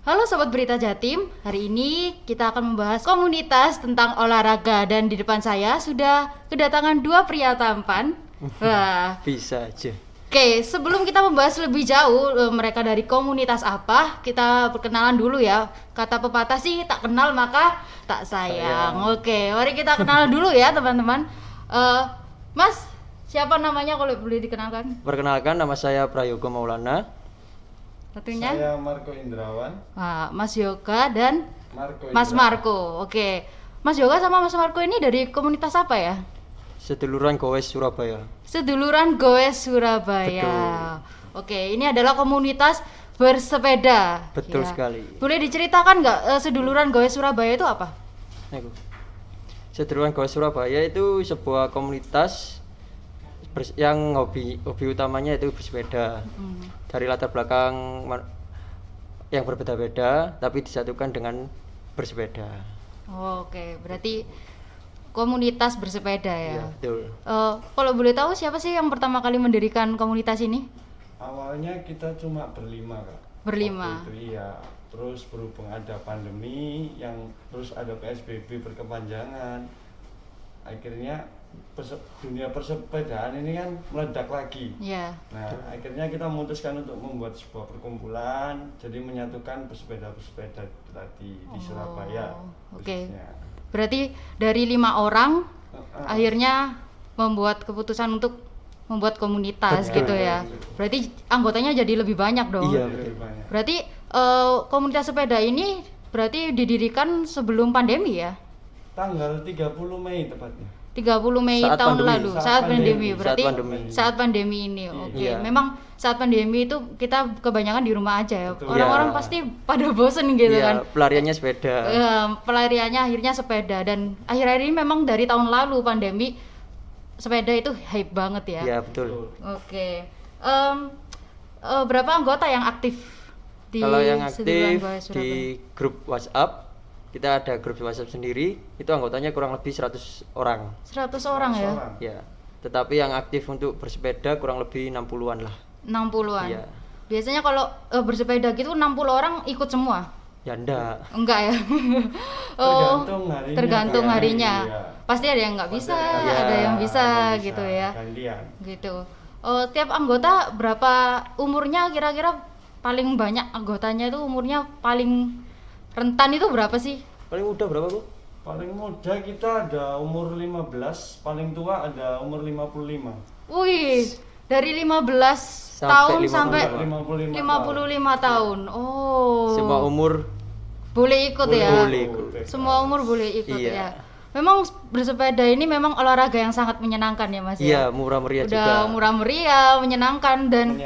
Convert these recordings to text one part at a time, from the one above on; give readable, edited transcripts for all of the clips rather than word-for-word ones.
Halo Sobat Berita Jatim, hari ini kita akan membahas komunitas tentang olahraga dan di depan saya sudah kedatangan dua pria tampan. Wah, Bisa aja. oke, sebelum kita membahas lebih jauh mereka dari komunitas apa, kita perkenalan dulu ya. Kata pepatah sih tak kenal maka tak sayang. Oke, mari kita kenalan dulu ya teman-teman. Mas, siapa namanya kalau boleh dikenalkan? Perkenalkan, nama saya Prayogo Maulana. Satunya? Saya Marco Indrawan. Wah, Mas Yoga dan Marco Mas Indrawan. Marco. Oke. Mas Yoga sama Mas Marco ini dari komunitas apa ya? Seduluran Goes Surabaya. Seduluran Goes Surabaya. Oke, ini adalah komunitas bersepeda. Betul Ya. sekali. Boleh diceritakan nggak Seduluran Goes Surabaya itu apa? Aku. Seduluran Goes Surabaya itu sebuah komunitas yang hobi utamanya itu bersepeda. Dari latar belakang yang berbeda-beda, tapi disatukan dengan bersepeda. Oke, berarti komunitas bersepeda ya. Iya, betul. Kalau boleh tahu siapa sih yang pertama kali mendirikan komunitas ini? Awalnya kita cuma berlima, Kak. Berlima. Waktu itu, iya. Terus berhubung ada pandemi, yang terus ada PSBB berkepanjangan, akhirnya dunia persepedaan ini kan meledak lagi. Ya. Nah, akhirnya kita memutuskan untuk membuat sebuah perkumpulan, jadi menyatukan pesepeda-pesepeda tadi di Surabaya. Oke. khususnya. Berarti dari 5 orang Heeh. akhirnya membuat keputusan untuk membuat komunitas Betul. gitu ya. Berarti anggotanya jadi lebih banyak dong. Iya, Lebih betul. banyak. Berarti komunitas sepeda ini berarti didirikan sebelum pandemi ya? Tanggal 30 Mei tepatnya. 30 Mei Saat tahun pandemi. lalu, Saat saat pandemi. pandemi. Berarti Saat pandemi. saat pandemi ini. Oke. Iya. Memang saat pandemi itu kita kebanyakan di rumah aja ya. Betul. Orang-orang Iya. pasti pada bosen gitu kan. Iya, pelariannya sepeda. Pelariannya akhirnya sepeda dan akhir-akhir ini memang dari tahun lalu pandemi sepeda itu hype banget ya. Iya, betul. Oke. Berapa anggota yang aktif di Kalau yang Seduluran aktif Goes Surabaya? di grup WhatsApp, kita ada grup WhatsApp sendiri, itu anggotanya kurang lebih 100 orang. 100 orang ya. Seorang. Ya. Tetapi yang aktif untuk bersepeda kurang lebih 60-an lah. 60-an. Iya. Biasanya kalau bersepeda gitu 60 orang ikut semua. Ya enggak. Enggak ya. Tergantung harinya. Tergantung Kak. harinya. Iya. Pasti ada yang nggak bisa, Pasti ada yang bisa ada gitu ya. Gantian. Gitu. Tiap anggota berapa umurnya kira-kira paling banyak anggotanya itu umurnya paling rentan itu berapa sih? Paling muda berapa, Bu? Paling muda kita ada umur 15, paling tua ada umur 55. Wih, dari 15 Sampai tahun 55. sampai 55 55 tahun. Oh. Semua umur boleh ikut ya. Boleh ikut. Semua umur boleh ikut Iya. ya. Memang bersepeda ini memang olahraga yang sangat menyenangkan ya Mas ya. Iya, murah meriah Udah juga. murah meriah, menyenangkan dan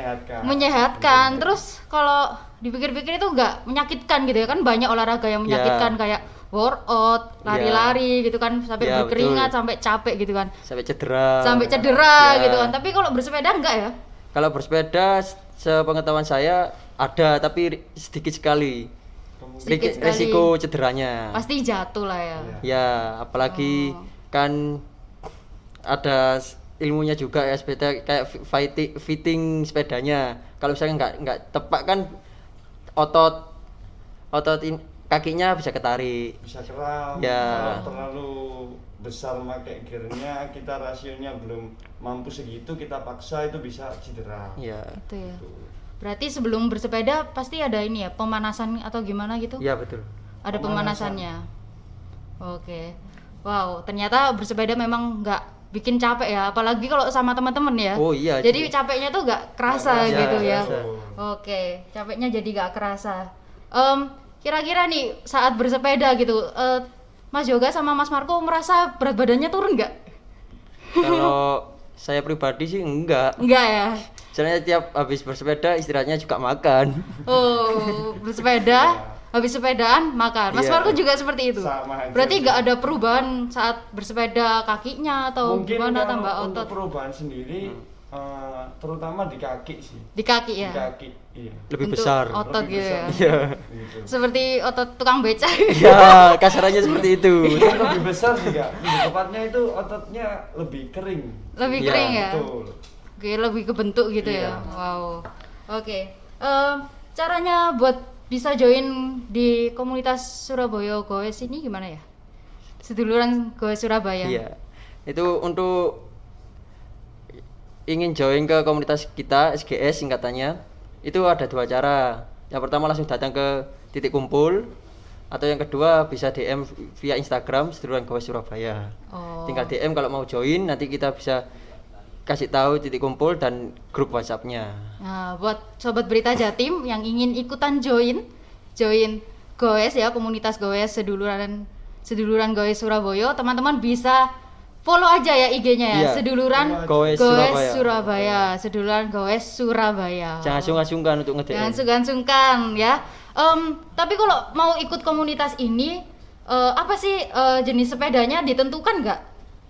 menyehatkan. Terus kalau dipikir-pikir itu enggak menyakitkan gitu ya kan, banyak olahraga yang menyakitkan kayak workout, lari-lari gitu kan, sampai Ya, berkeringat, betul. sampai capek gitu kan. Sampai cedera. Sampai cedera Ya. gitu kan. Tapi kalau bersepeda enggak ya? Kalau bersepeda, sepengetahuan saya ada, tapi sedikit sekali. Sedikit sekali. Resiko cederanya. Pasti jatuh lah ya. Ya, apalagi kan ada ilmunya juga ya, sepeda kayak fitting sepedanya. Kalau misalnya nggak tepat kan otot kakinya bisa ketarik. Bisa kram. Ya. Kalau terlalu besar pakai gearnya, kita rasionya belum mampu segitu, kita paksa itu bisa cedera. Ya. Gitu ya. Berarti sebelum bersepeda pasti ada ini ya, pemanasan atau gimana gitu? Ya, betul. Ada Pemanasan. pemanasannya. Oke. Wow, ternyata bersepeda memang nggak bikin capek ya, apalagi kalau sama teman-teman ya. Oh iya. Jadi capeknya tuh nggak kerasa Nggak kerasa, gitu ya. kerasa. Oke, capeknya jadi nggak kerasa. Kira-kira nih saat bersepeda gitu, Mas Yoga sama Mas Marco merasa berat badannya turun nggak? Kalau saya pribadi sih enggak. Enggak ya. Soalnya tiap habis bersepeda istirahatnya juga makan. Oh, bersepeda, habis sepedaan makan. Mas Iya. Marco juga seperti itu. Sama aja. Berarti nggak ada perubahan saat bersepeda kakinya atau Mungkin gimana kalau tambah untuk otot perubahan sendiri, terutama di kaki sih. di kaki ya? Di kaki, iya. Lebih Untuk besar. otot Lebih gitu ya. besar. Iya. Gitu. Seperti otot tukang beca. Ya, kasarannya seperti itu. Bukan lebih besar sih Kak. Lebih tepatnya itu ototnya lebih kering. Lebih Iya, kering ya. Betul. Oke, lebih kebentuk gitu ya. Iya. Wow. Oke. Caranya buat bisa join di komunitas Surabaya Goes ini gimana ya? Seduluran Goes Surabaya. Iya. Itu untuk ingin join ke komunitas kita SGS singkatannya, itu ada 2 cara. Yang pertama langsung datang ke titik kumpul, atau yang kedua bisa DM via Instagram Seduluran Goes Surabaya. Oh. Tinggal DM kalau mau join, nanti kita bisa kasih tahu titik kumpul dan grup WhatsApp-nya. Nah, buat sobat Berita Jatim yang ingin ikutan join Goes ya, komunitas Goes seduluran Goes Surabaya, teman-teman bisa follow aja ya IG-nya ya, Iya. seduluran Goes Surabaya, seduluran Goes Surabaya. Jangan sungkan-sungkan untuk nge-DM. Jangan sungkan-sungkan ya. Tapi kalau mau ikut komunitas ini, apa sih jenis sepedanya ditentukan nggak?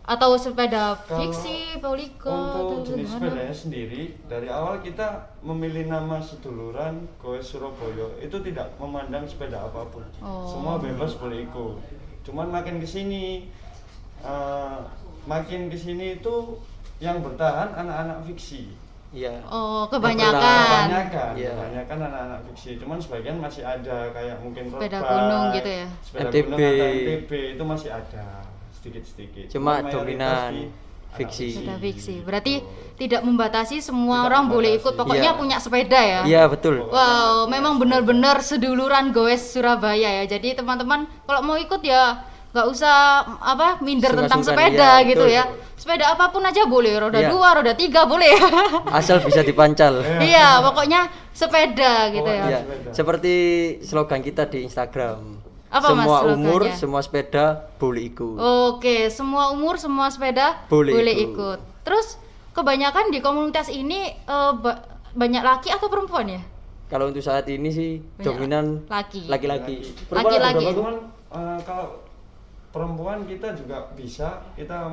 Atau sepeda Kalau fiksi, Poligo, Untuk atau jenis gimana? sepedanya sendiri, dari awal kita memilih nama Seduluran Goes Surabaya itu tidak memandang sepeda apapun. Oh. Semua bebas boleh ikut. Cuman makin kesini itu yang bertahan anak-anak fiksi. Iya. Oh, Kebanyakan Iya. anak-anak fiksi. Cuman sebagian masih ada kayak mungkin road Sepeda bike, gunung gitu ya? Sepeda MTB. gunung atau MTB itu masih ada sedikit-sedikit. Cuma Mayoritas dominan di anak fiksi. Sepeda fiksi. Gitu. Berarti tidak membatasi semua Tidak orang boleh membatasi. ikut. Pokoknya Iya. punya sepeda ya. Iya, betul. Wow, memang benar-benar seduluran Goes Surabaya ya. Jadi teman-teman kalau mau ikut ya nggak usah minder tentang Sungkan-sungkan, sepeda iya, gitu betul. ya. Sepeda apapun aja boleh, roda Iya. 2, roda 3 boleh. Asal bisa dipancal. Iya, pokoknya sepeda gitu ya. Iya. sepeda. Seperti slogan kita di Instagram. Apa, Mas, semua umur, slogannya? semua sepeda boleh ikut. Oke, semua umur, semua sepeda Boleh ikut. Terus kebanyakan di komunitas ini banyak laki atau perempuan ya? Kalau untuk saat ini sih Banyak dominan laki. laki-laki. Perempuan ada Laki-laki. beberapa, cuman kalau perempuan kita juga bisa, kita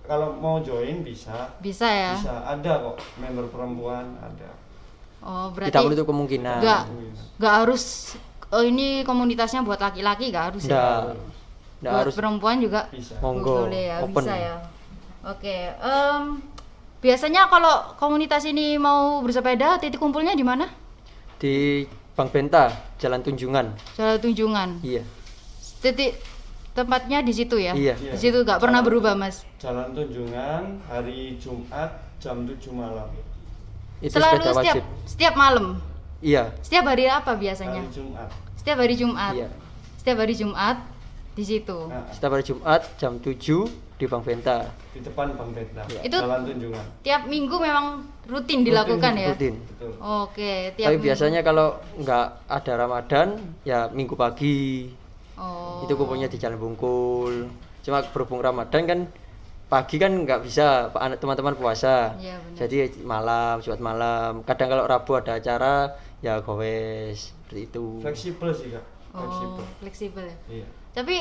kalau mau join bisa. Bisa ya? Bisa, ada kok member perempuan ada. Oh, berarti Tidak menutup kemungkinan. nggak harus ini komunitasnya buat laki-laki, nggak harus ya. Nggak. Nggak Buat harus. perempuan juga Bisa. Monggo. boleh ya, Open. bisa ya. Oke, biasanya kalau komunitas ini mau bersepeda, titik kumpulnya di mana? Di Bang Benta, Jalan Tunjungan. Jalan Tunjungan. Iya. Titik tempatnya di situ ya? Iya. Di situ nggak pernah berubah, Mas. Jalan Tunjungan hari Jumat jam 7 malam. Itu Selalu sepeda wajib. setiap malam. Iya. Setiap hari apa biasanya? Hari Jumat. Setiap hari Jumat. Iya. Setiap hari Jumat di situ. Nah, Setiap hari Jumat jam 7 di Bang Benta. di depan Bang Benta. Itu- Jalan Tunjungan. Tiap minggu memang rutin dilakukan ya? Rutin. Betul. Oke, tiap Tapi minggu. biasanya kalau nggak ada Ramadan, ya Minggu pagi. Oh. Itu kumpulnya di Jalan Bungkul. Cuma berhubung Ramadan kan pagi kan nggak bisa, anak teman-teman puasa. Iya, benar. Jadi malam, Jumat malam. Kadang kalau Rabu ada acara, ya gowes seperti itu. Fleksibel sih Kak. Oh, Fleksibel. fleksibel ya. Iya. Tapi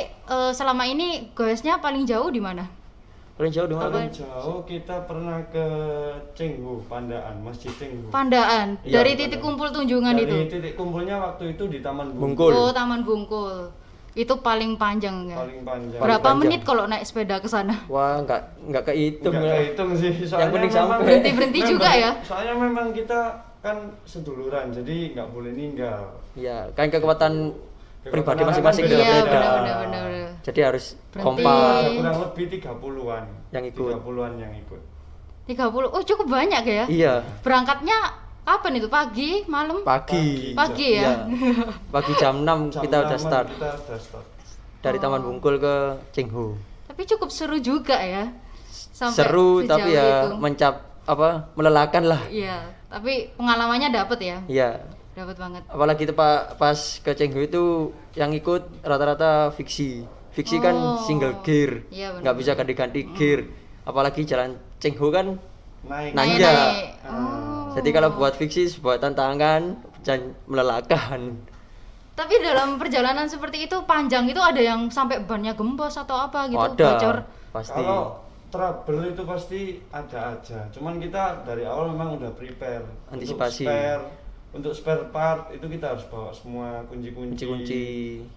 selama ini goesnya paling jauh di mana? Paling jauh di mana? Paling jauh kita pernah ke Cenghu, Pandaan, Masjid Cenghu. Pandaan. Iya, Dari titik kumpul Tunjungan Dari itu. titik kumpulnya waktu itu di Taman Bungkul. Oh, Taman Bungkul. Itu paling panjang ya. Paling panjang. Berapa panjang. menit kalau naik sepeda ke sana? Wah, nggak kehitung. Nggak ya. kehitung sih. Yang penting sampai. Berhenti-berhenti juga ya? Soalnya memang kita kan seduluran, jadi nggak boleh ninggal. Ya, kan kekuatan pribadi anak kan masing-masing beda-beda. Iya, beda-beda. benar-benar. Jadi harus Berhenti. kompak. Ada kurang lebih 30-an Yang ikut. 30-an yang ikut. 30. Oh, cukup banyak ya? Iya, Berangkatnya kapan itu? Pagi, malam? pagi. Pagi ya? Iya. Pagi jam 6 Jam kita udah 6-an start Kita udah start. dari Taman Bungkul ke Cengho. Tapi cukup seru juga ya. Sampai Seru sejauh tapi ya itu. melelahkan lah. Iya, tapi pengalamannya dapet ya. Iya. Dapat banget. Apalagi itu pas ke Cengho itu yang ikut rata-rata fiksi. Fiksi kan Oh. single gear. Iya, benar. Nggak bisa ganti-ganti gear. Apalagi jalan Cengho kan Naik. Nanja. Naik. Oh. jadi kalau buat fiksi sebuah tantangan dan melelahkan. Tapi dalam perjalanan seperti itu panjang itu ada yang sampai bannya gembos atau apa gitu, Ada bocor. pasti. Kalau trouble itu pasti ada aja. Cuman kita dari awal memang udah prepare. Antisipasi. Untuk spare part itu kita harus bawa semua kunci-kunci. Kunci-kunci.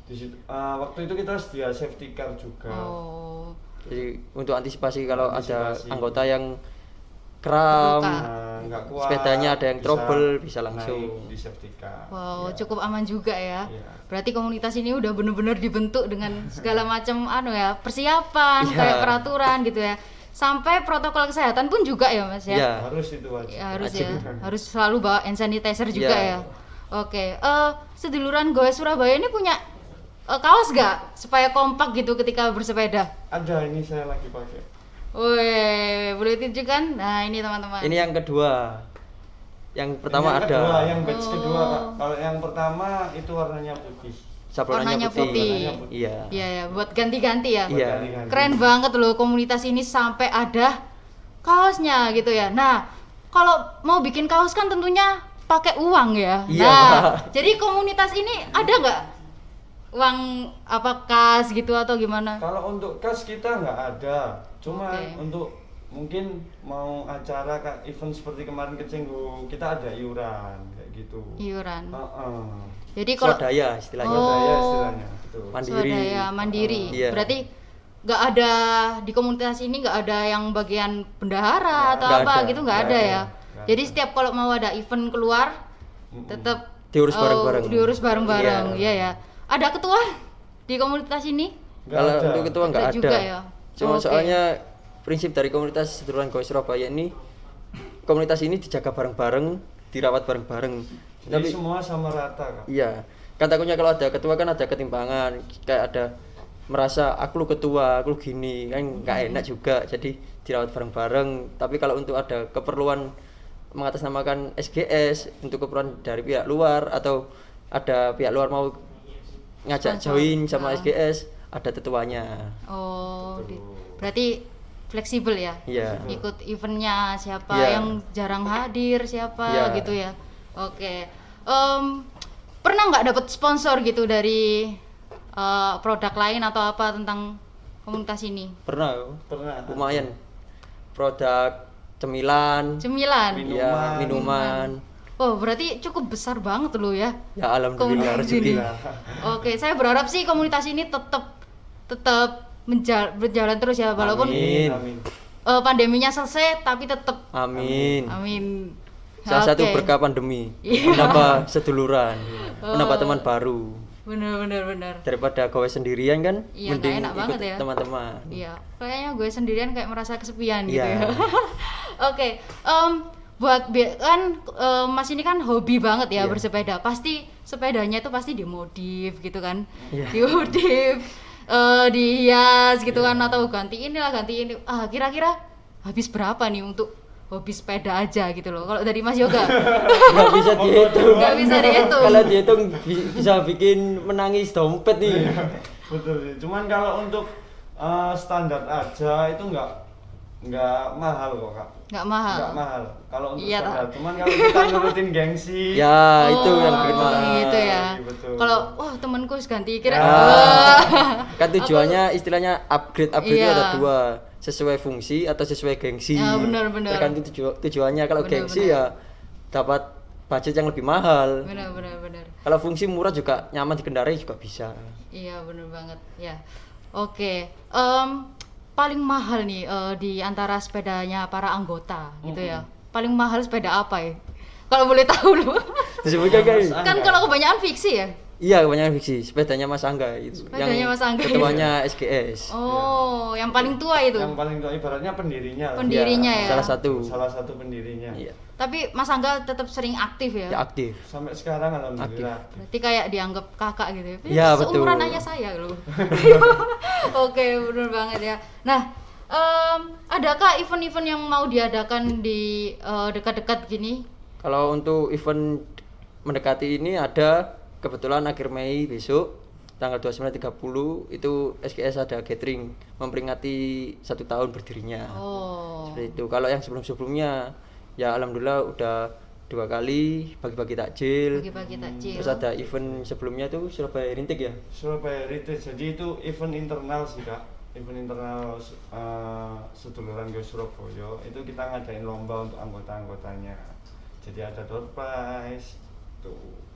Di situ, waktu itu kita sedia safety car juga. Oh. Jadi untuk antisipasi kalau ada Antisipasi. anggota yang kram, Terluka. nggak kuat, sepedanya ada yang trouble bisa langsung naik di safety car. Wow, Ya. cukup aman juga ya. Iya. Berarti komunitas ini udah bener-bener dibentuk dengan segala macam persiapan, Iya. kayak peraturan gitu ya. Sampai protokol kesehatan pun juga ya, Mas ya. Iya. Harus itu wajib. Ya, harus Wajib. ya. Harus selalu bawa hand sanitizer juga Iya. ya. Oke, seduluran Goes Surabaya ini punya kaos gak supaya kompak gitu ketika bersepeda? Ada, ini saya lagi pakai. Wih, boleh tunjukkan? Nah, ini teman-teman. ini yang kedua, yang pertama Ini yang ada kedua, yang batch kedua, Kak. Oh. Kalau yang pertama itu warnanya putih. sablonannya warnanya putih. iya Iya ya, buat ganti-ganti ya. Iya. Ganti-ganti. Keren banget loh komunitas ini sampai ada kaosnya gitu ya. Nah, kalau mau bikin kaos kan tentunya pakai uang ya. Iya, Nah, Pak. jadi komunitas ini ada nggak uang apa kas gitu atau gimana? Kalau untuk kas kita nggak ada, cuma Oke. untuk mungkin mau acara kayak event seperti kemarin ke Cenggu, kita ada iuran kayak gitu. Iuran. Heeh. Jadi kalau swadaya istilahnya Oh. Swadaya istilahnya, betul. Mandiri. swadaya mandiri. Iya. Berarti nggak ada di komunitas ini nggak ada yang bagian bendahara atau Nggak apa ada. gitu nggak Nggak ada ada. ya. Nggak Jadi ada. setiap kalau mau ada event keluar Mm-mm. tetap Diurus bareng-bareng. diurus bareng-bareng. Iya. Iya ya. Ada ketua di komunitas ini? Nggak kalau ada. untuk ketua nggak Nggak ada juga ya? cuma Oke. soalnya prinsip dari komunitas seduluran Goes Surabaya ini, komunitas ini dijaga bareng-bareng, dirawat bareng-bareng. Jadi Tapi semua sama rata, Kak. iya, kan takutnya kalau ada ketua kan ada ketimpangan, kayak ada merasa aku lu ketua, aku lu gini, kan nggak enak juga. Jadi dirawat bareng-bareng. Tapi kalau untuk ada keperluan mengatasnamakan SGS untuk keperluan dari pihak luar atau ada pihak luar mau ngajak Sponsor. join sama Ah. SGS, ada tetuanya. Oh, Betul. berarti fleksibel ya? Iya. Ikut eventnya siapa Iya. yang jarang hadir siapa Iya. gitu ya? Oke. Pernah nggak dapet sponsor gitu dari produk lain atau apa tentang komunitas ini? Pernah, Pernah. lumayan. Produk cemilan, Cemilan. ya, Minuman. minuman. Oh, berarti cukup besar banget loh ya. Ya alhamdulillah Komunitas ini. rezeki. Oke, saya berharap sih komunitas ini tetap berjalan terus ya walaupun Amin. Amin. pandeminya selesai tapi tetap Amin. amin. Salah satu Oke. berkah pandemi, Iya. menambah seduluran, Oh. menambah teman baru. Bener. Daripada gawe sendirian kan, Iya, nggak mending enak ikut banget ya. teman-teman. Iya, kayaknya gue sendirian kayak merasa kesepian gitu Iya. ya. Oke, kan Mas ini kan hobi banget ya Iya. bersepeda. Pasti sepedanya itu pasti dimodif gitu kan. Iya. Dimodif, dihias gitu kan atau ganti inilah ganti ini. Kira-kira habis berapa nih untuk hobi sepeda aja gitu loh. Kalau dari Mas Yoga Nggak bisa dihitung. nggak bisa dihitung. Kalau dihitung bisa bikin menangis dompet nih. Betul sih. Cuman kalau untuk standar aja itu nggak mahal kok, Kak. Nggak mahal. Nggak mahal. Kalau untuk Iya, standar. tak. Cuman kalau kita nurutin gengsi. Ya, itu yang Oh, bikin mahal. gitu ya. Betul. Kalau wah temanku ganti kira. Ya. Wah. Kan tujuannya istilahnya upgrade itu Iya. ada dua, sesuai fungsi atau sesuai gengsi. Ya, benar. Tergantung tujuannya. Kalau Benar, gengsi ya dapat budget yang lebih mahal. Benar. Kalau fungsi murah juga nyaman dikendarai juga bisa. Iya benar banget ya. Oke, paling mahal nih di antara sepedanya para anggota gitu ya. Paling mahal sepeda apa ya? Kalau boleh tahu loh. Disebutkan kan? Mas Kan Angga. kalau kebanyakan fiksi ya. Iya, kebanyakan fiksi. Sepedanya Mas Angga itu. Sepedanya Mas Angga itu. Ketuanya SGS. Oh, yang paling tua itu. Yang paling tua ibaratnya pendirinya lah. Pendirinya Iya, ya. Salah satu. Salah satu pendirinya. Iya. Tapi Mas Angga tetap sering aktif ya. Ya aktif. Sampai sekarang alhamdulillah. Berarti kayak dianggap kakak gitu ya. Iya, betul. Seumuran ayah saya loh. Oke, bener banget ya. Nah, adakah event-event yang mau diadakan di dekat-dekat gini? Kalau untuk event mendekati ini ada kebetulan akhir Mei besok tanggal 29-30 itu SGS ada gathering memperingati 1 tahun berdirinya. Oh. Seperti itu. Kalau yang sebelum-sebelumnya ya alhamdulillah udah 2 kali bagi-bagi takjil. Bagi-bagi takjil. Terus ada event sebelumnya tuh Surabaya Rintik ya. Surabaya Heritage, jadi itu event internal sih, Kak. Event internal seduluran Goes Surabaya itu kita ngadain lomba untuk anggota-anggotanya. Jadi ada door prize tuh.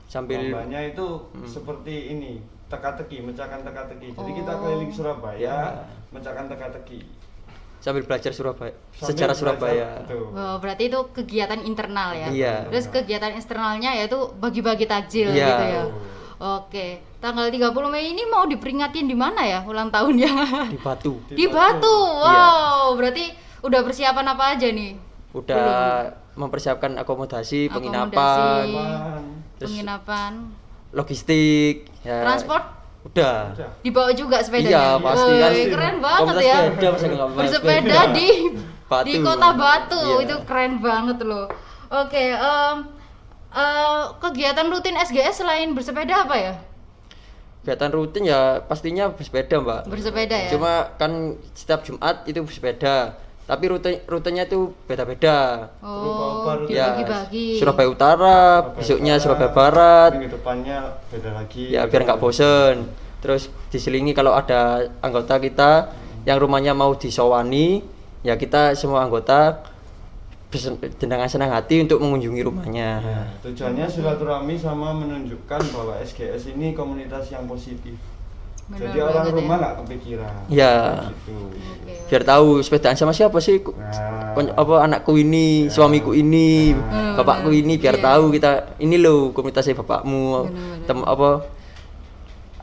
Sambil- lombanya itu seperti ini, teka-teki, mecahkan teka-teki. Jadi kita Oh. keliling Surabaya, Ya. mecahkan teka-teki. sambil belajar Surabaya, Sambil sejarah belajar, Surabaya. betul. Oh, berarti itu kegiatan internal ya. Iya. Terus kegiatan eksternalnya yaitu bagi-bagi takjil Iya. gitu ya. Oke, tanggal 30 Mei ini mau diperingatin di mana ya ulang tahunnya? Di Batu. Di Batu. Wow, berarti udah persiapan apa aja nih? Udah mempersiapkan akomodasi, Akomodasi. penginapan, terus Penginapan, logistik, ya. transport Udah. dibawa juga sepedanya. Iya, pasti kan. Woi, keren banget Komunitas ya. sepeda, masa nggak bawa Bersepeda sepeda? di Batu. di kota Batu, Iya. itu keren banget loh. Oke, kegiatan rutin SGS selain bersepeda apa ya? Kegiatan rutin ya pastinya bersepeda, Mbak. Bersepeda ya. Cuma kan setiap Jumat itu bersepeda, tapi rutenya itu beda-beda. Oh, Berubah-ubah rute. Ya, dibagi-bagi. Surabaya Utara, besoknya Surabaya Barat. Minggu depannya beda lagi. Ya biar nggak bosen. Terus diselingi kalau ada anggota kita yang rumahnya mau disowani, ya kita semua anggota dengan senang hati untuk mengunjungi rumahnya. Ya, tujuannya silaturahmi sama menunjukkan bahwa SGS ini komunitas yang positif. Benar Jadi orang banget rumah ya. nggak kepikiran. Ya. Gitu. Oke. Biar tahu sepedaan sama siapa sih, Nah. apa anakku ini, suamiku ini, bapakku ini, biar Iya. tahu kita ini loh komunitasnya bapakmu, Benar-benar. apa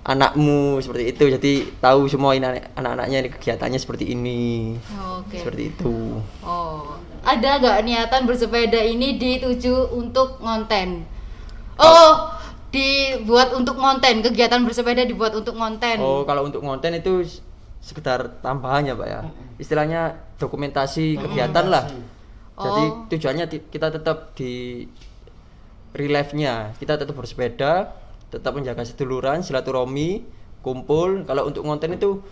anakmu seperti itu. Jadi tahu semua ini anak-anaknya ini kegiatannya seperti ini, Oke. seperti itu. Oh, ada nggak niatan bersepeda ini dituju untuk ngonten? Oh, dibuat untuk ngonten, kegiatan bersepeda dibuat untuk ngonten. Oh, kalau untuk konten itu sekedar tambahannya, Pak ya. Istilahnya dokumentasi kegiatan lah. Jadi Oh. tujuannya kita tetap di relive-nya, kita tetap bersepeda, tetap menjaga seduluran, silaturahmi, kumpul. Kalau untuk konten itu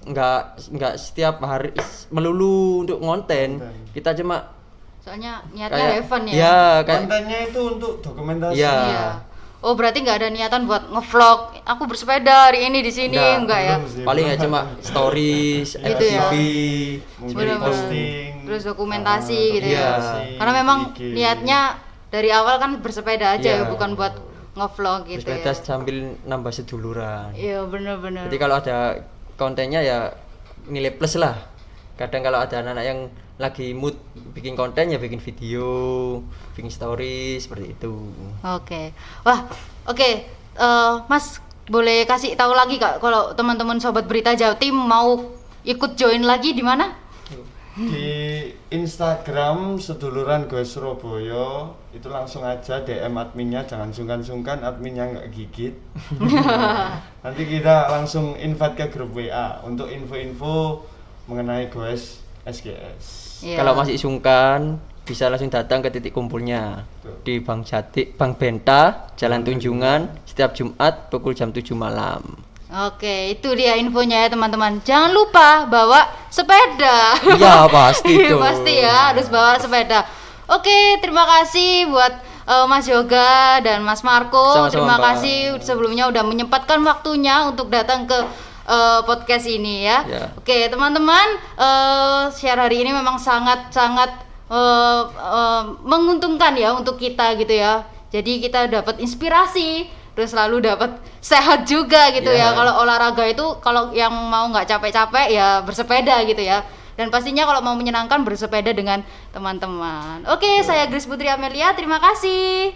nggak setiap hari melulu untuk konten. Kita cuma Soalnya niatnya have fun ya. ya kayak Kontennya itu untuk dokumentasi. Iya. Iya. Oh, berarti nggak ada niatan buat ngevlog. Aku bersepeda hari ini di sini, enggak ya? belum sih. paling ya cuma stories, Gitu ya. FTV, Mungkin Bener-bener. posting. Terus dokumentasi gitu ya. Iya. Karena memang bikin. niatnya dari awal kan bersepeda aja Iya. ya, bukan buat ngevlog gitu bersepeda ya. sambil nambah seduluran. Iya, bener-bener. Jadi kalau ada kontennya ya nilai plus lah. Kadang kalau ada anak-anak yang lagi mood bikin konten ya bikin video, bikin story seperti itu. Oke. Wah, oke. Mas, boleh kasih tahu lagi Kak kalau teman-teman sobat Berita Jatim mau ikut join lagi di mana? Di Instagram seduluran Gue Surabaya itu langsung aja DM adminnya, jangan sungkan-sungkan, adminnya nggak gigit. Nanti kita langsung invite ke grup WA untuk info-info mengenai Goes SGS. Iya. Kalau masih sungkan bisa langsung datang ke titik kumpulnya di Bang Benta, Jalan Tunjungan setiap Jumat pukul jam 7 malam. Oke, itu dia infonya ya teman-teman. Jangan lupa bawa sepeda. Iya, pasti tuh. Pasti ya, harus bawa sepeda. Oke, terima kasih buat Mas Yoga dan Mas Marco. Sama-sama, Terima Mbak. kasih sebelumnya udah menyempatkan waktunya untuk datang ke podcast ini ya. Ya. Oke, teman-teman, share hari ini memang sangat-sangat menguntungkan ya untuk kita gitu ya. Jadi kita dapat inspirasi, terus selalu dapat sehat juga gitu ya. Ya. Kalau olahraga itu kalau yang mau nggak capek-capek ya bersepeda gitu ya. Dan pastinya kalau mau menyenangkan bersepeda dengan teman-teman. Oke, saya Grace Putri Amelia, terima kasih.